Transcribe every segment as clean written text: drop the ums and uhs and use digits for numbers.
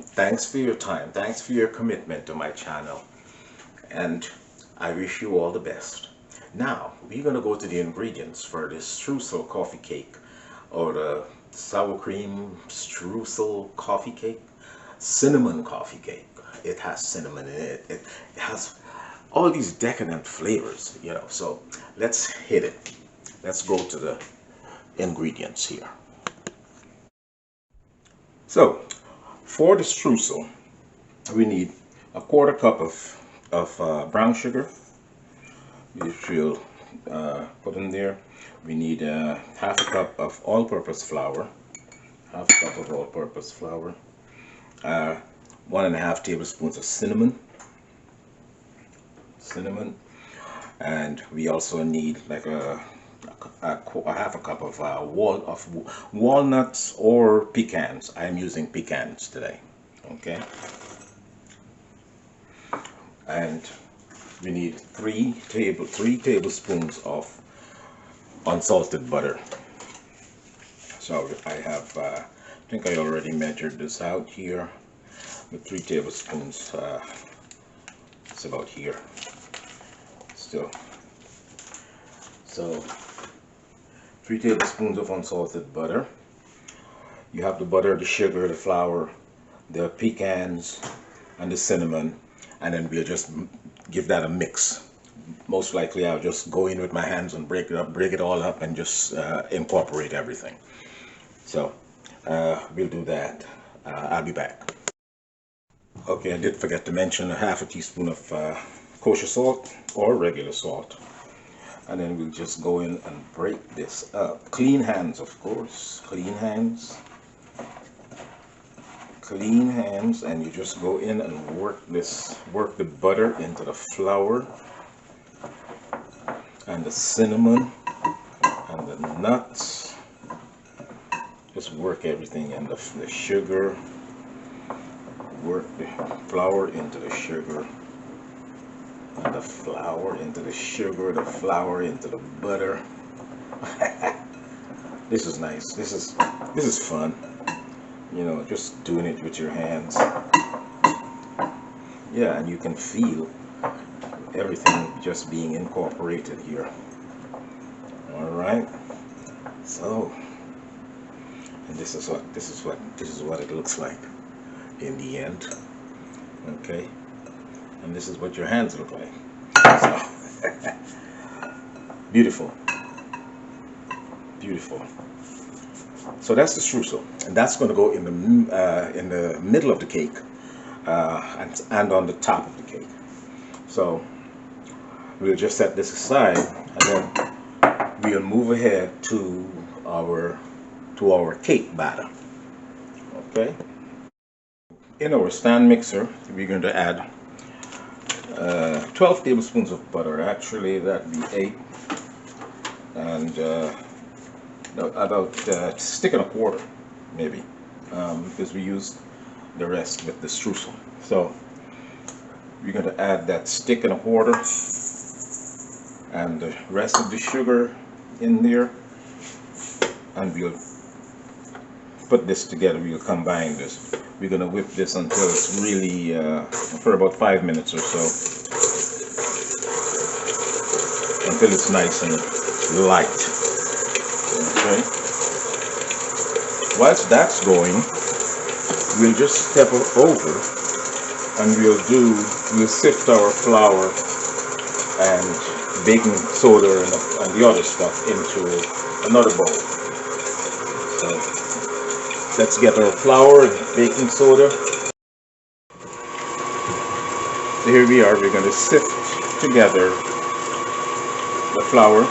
Thanks for your time. Thanks for your commitment to my channel. And I wish you all the best. Now, we're going to go to the ingredients for this streusel coffee cake, or the sour cream streusel coffee cake, cinnamon coffee cake. It has cinnamon in it. It has all these decadent flavors, So let's hit it. Let's go to the ingredients here. So, for the streusel, we need a quarter cup of brown sugar, which we'll put in there. We need half a cup of all-purpose flour, half a cup of all-purpose flour, 1.5 tablespoons of cinnamon, and we also need like a half a cup of walnuts or pecans. I'm using pecans today. Okay, and we need three tablespoons of unsalted butter. So I have I think I already measured this out here, with 3 tablespoons. It's about here still. So 3 tablespoons of unsalted butter. You have the butter, the sugar, the flour, the pecans, and the cinnamon, and then we'll just give that a mix. Most likely I'll just go in with my hands and break it all up, and just incorporate everything. So we'll do that. I'll be back. Okay, I did forget to mention a half a teaspoon of kosher salt or regular salt. And then we'll just go in and break this up. Clean hands, of course. Clean hands. Clean hands, and you just go in and work the butter into the flour and the cinnamon and the nuts. Just work everything in the sugar. Work the flour into the sugar, and the flour into the sugar, the flour into the butter. This is nice. This is fun. Just doing it with your hands. Yeah, and you can feel everything just being incorporated here. All right. So, and this is what it looks like in the end. Okay. And this is what your hands look like. So, beautiful. Beautiful. So that's the streusel, and that's going to go in the middle of the cake, and on the top of the cake. So we'll just set this aside, and then we'll move ahead to our cake batter. Okay. In our stand mixer, we're going to add 12 tablespoons of butter. Actually, that'd be 8, and about a stick and a quarter, maybe, because we used the rest with the streusel. So we're going to add that stick and a quarter and the rest of the sugar in there, and we'll put this together. We'll combine this. We're going to whip this until it's really for about 5 minutes or so, until it's nice and light. Okay. Whilst that's going, we'll just step over, and we'll sift our flour and baking soda and the other stuff into another bowl. So let's get our flour and baking soda. So here we are. We're going to sift together the flour,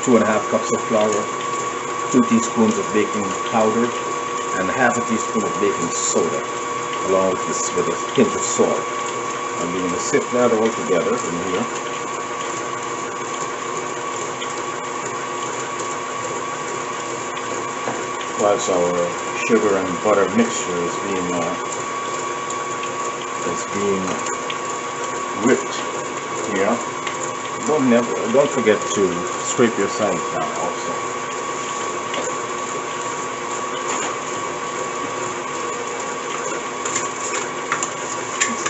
2.5 cups of flour, 2 teaspoons of baking powder, and half a teaspoon of baking soda, along with a pinch of salt. And we're going to sift that all together in here. Whilst our sugar and butter mixture is being whipped here. Don't forget to scrape your sides down also.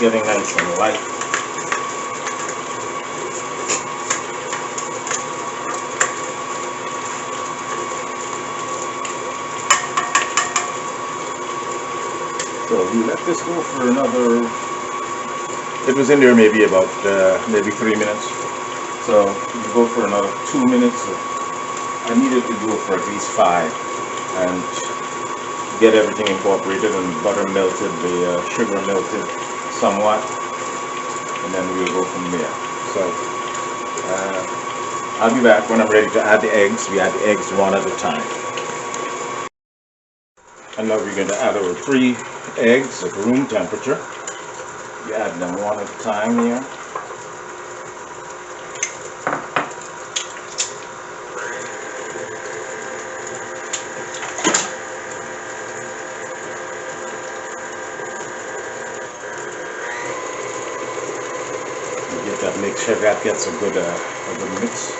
getting nice and light. So we let this go for another, it was in there maybe about maybe 3 minutes. So we go for another 2 minutes. I needed to go for at least 5 and get everything incorporated, and butter melted, the sugar melted somewhat, and then we'll go from there. So I'll be back when I'm ready to add the eggs. We add the eggs one at a time. And now we're going to add our 3 eggs at room temperature. You add them one at a time here. You get that mixture, that gets a good mix.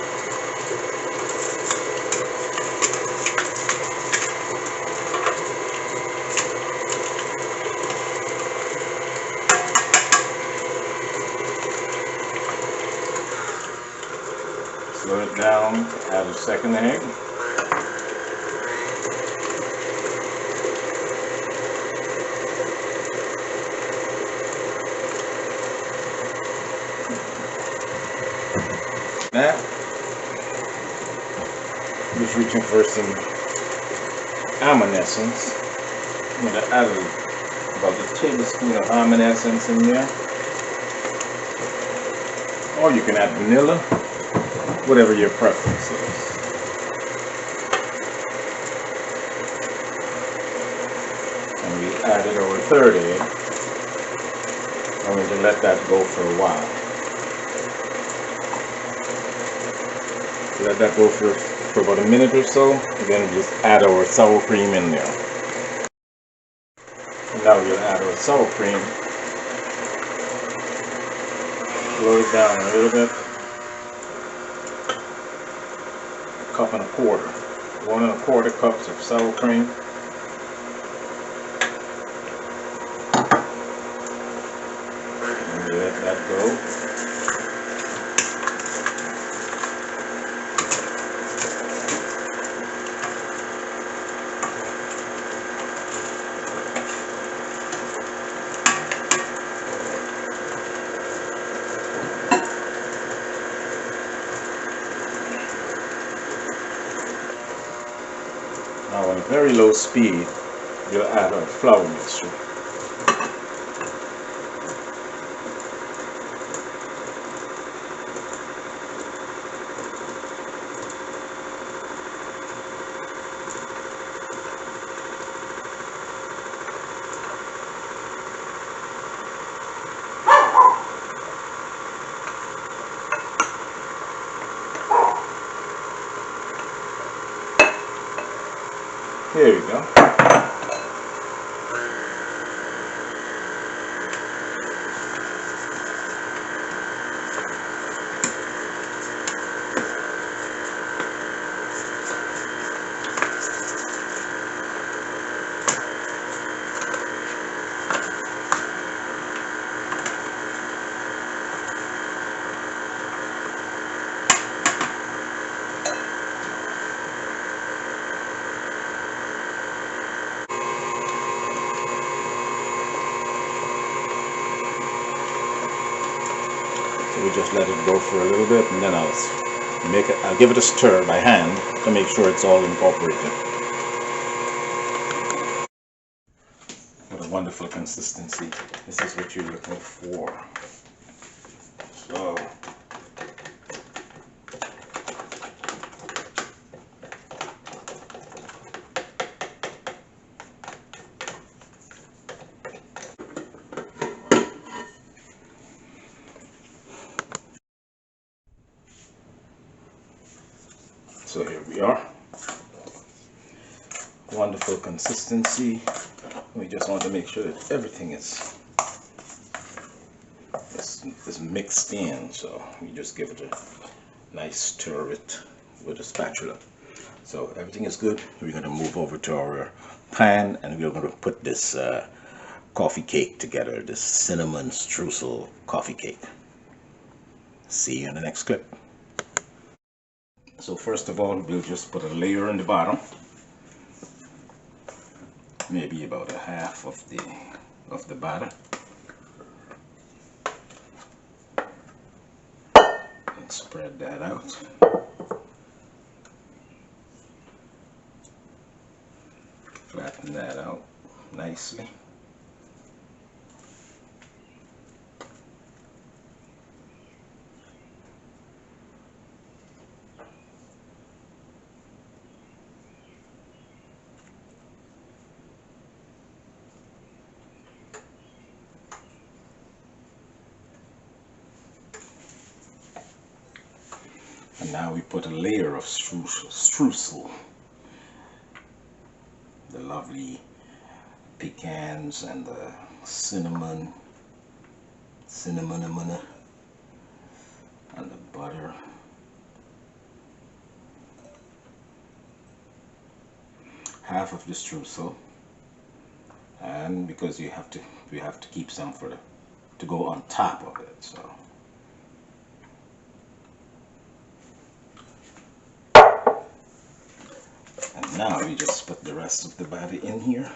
Slow it down, add a second egg. That. Just reaching for some almond essence. I'm going to add about a tablespoon of almond essence in there. Or you can add vanilla, whatever your preference is. And we added our 3rd egg. I'm going to let that go for a while. Let that go for about a minute or so, and then just add our sour cream in there. And now we'll add our sour cream. Slow it down a little bit. 1 1/4 cups. 1 1/4 cups of sour cream. And let that go. Now on a very low speed, you'll add our flour mixture. Here we go. We just let it go for a little bit, and then I'll give it a stir by hand to make sure it's all incorporated. What a wonderful consistency. This is what you're looking for. So So here we are. Wonderful consistency. We just want to make sure that everything is mixed in. So we just give it a nice stir with a spatula. So everything is good. We're going to move over to our pan, and we're going to put this coffee cake together, this cinnamon streusel coffee cake. See you in the next clip. So first of all, we'll just put a layer in the bottom, maybe about a half of the batter, and spread that out. Flatten that out nicely. And now we put a layer of streusel, the lovely pecans and the cinnamon and the butter. Half of the streusel, and because we have to keep some to go on top of it. So. And now we just put the rest of the batter in here.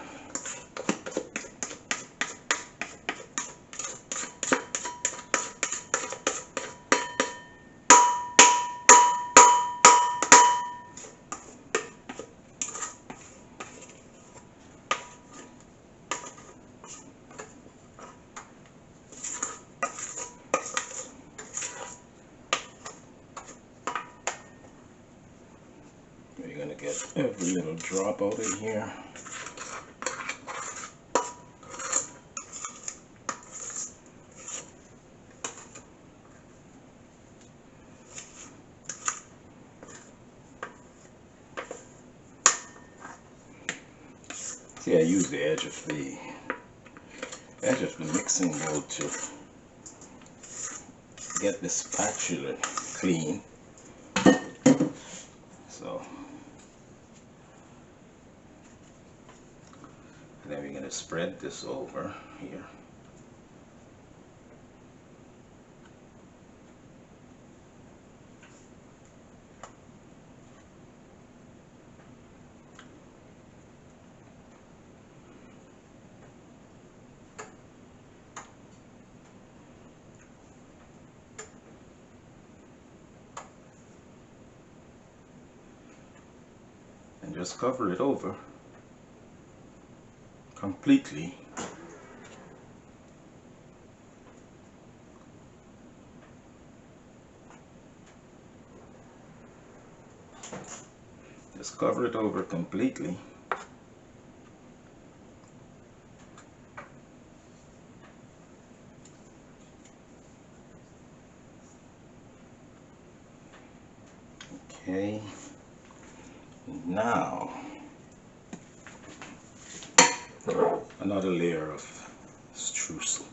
We're going to get every little drop out of here. See, I use the edge of the mixing bowl to get the spatula clean. So. Then we're going to spread this over here. And just cover it over completely. Just cover it over completely. Okay. Now another layer of streusel.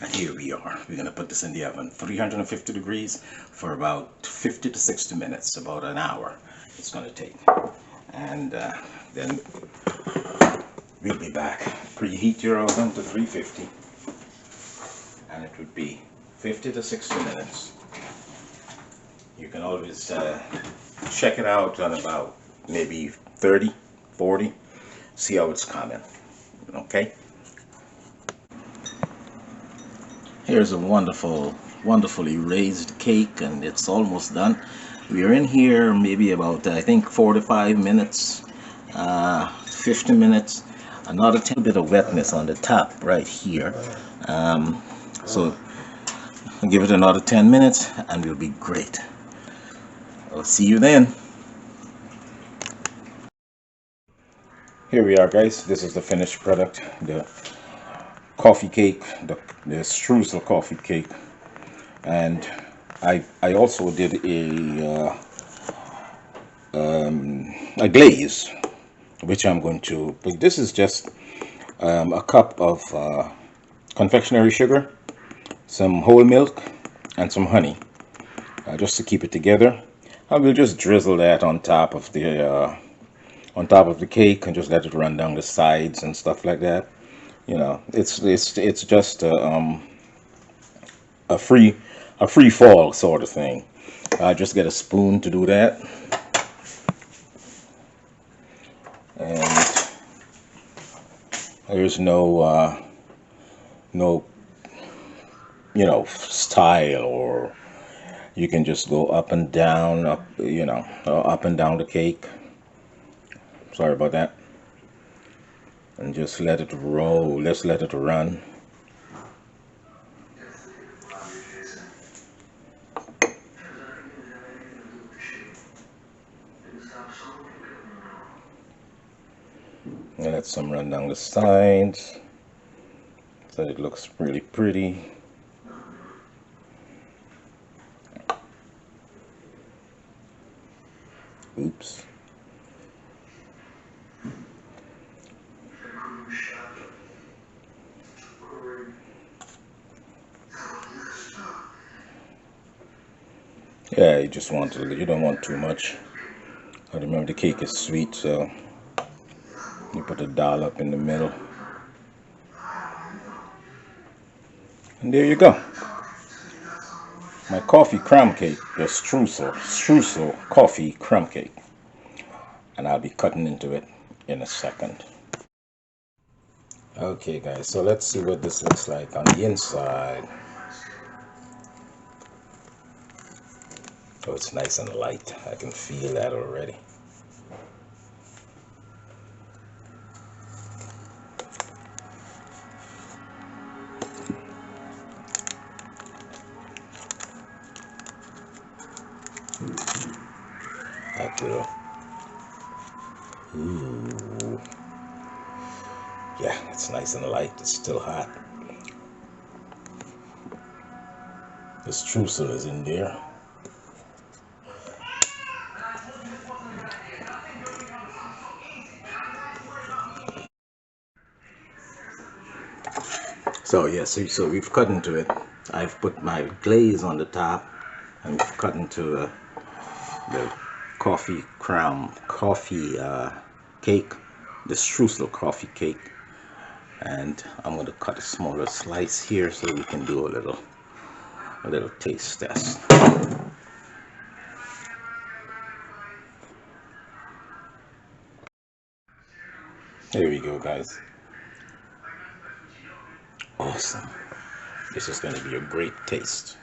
And here we are. We're going to put this in the oven, 350 degrees for about 50 to 60 minutes, about an hour it's going to take. And then we'll be back. Preheat your oven to 350, and it would be 50 to 60 minutes. You can always check it out on about maybe 30, 40, see how it's coming. Okay? Here's a wonderfully raised cake, and it's almost done. We are in here maybe about, I think, 45 minutes, 50 minutes. another tiny bit of wetness on the top right here. So I'll give it another 10 minutes and we'll be great. I'll see you then. Here we are, guys. This is the finished product, the coffee cake, the Streusel coffee cake. And I also did a glaze, which I'm going to, but this is just a cup of confectionery sugar, some whole milk, and some honey, just to keep it together. I will just drizzle that on top of the cake and just let it run down the sides and stuff like that. You know, it's just a free fall sort of thing. I just get a spoon to do that, and there's no style, or you can just go up and down, up and down the cake. Sorry about that. And just let it roll. Let's let it run. And let some run down the sides so it looks really pretty. Oops. Yeah, you just want to, you don't want too much. I remember the cake is sweet, so you put a dollop in the middle. And there you go. My coffee crumb cake, the Streusel coffee crumb cake. And I'll be cutting into it in a second. Okay guys, so let's see what this looks like on the inside. Oh, it's nice and light. I can feel that already. That will. Ooh. Yeah, it's nice and light. It's still hot. The streusel is in there. So yeah, so we've cut into it. I've put my glaze on the top, and we've cut into the coffee cake, the Streusel coffee cake. And I'm going to cut a smaller slice here so we can do a little taste test. There we go, guys. Awesome. This is going to be a great taste.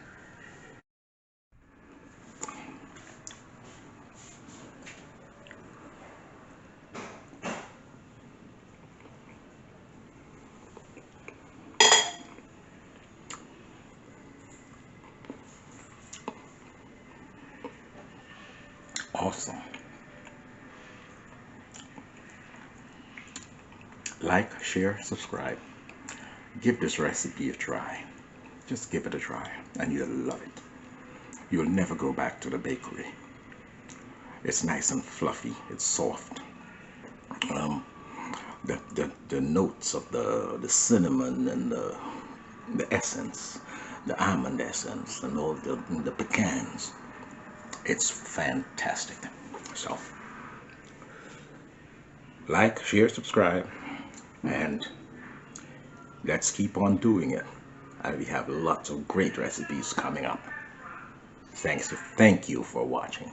Awesome. Like, share, subscribe. Give this recipe a try. Just give it a try and you'll love it. You'll never go back to the bakery. It's nice and fluffy. It's soft. The notes of the cinnamon and the essence, the almond essence, and all the pecans. It's fantastic. So, like, share, subscribe, and let's keep on doing it. And we have lots of great recipes coming up. Thank you for watching.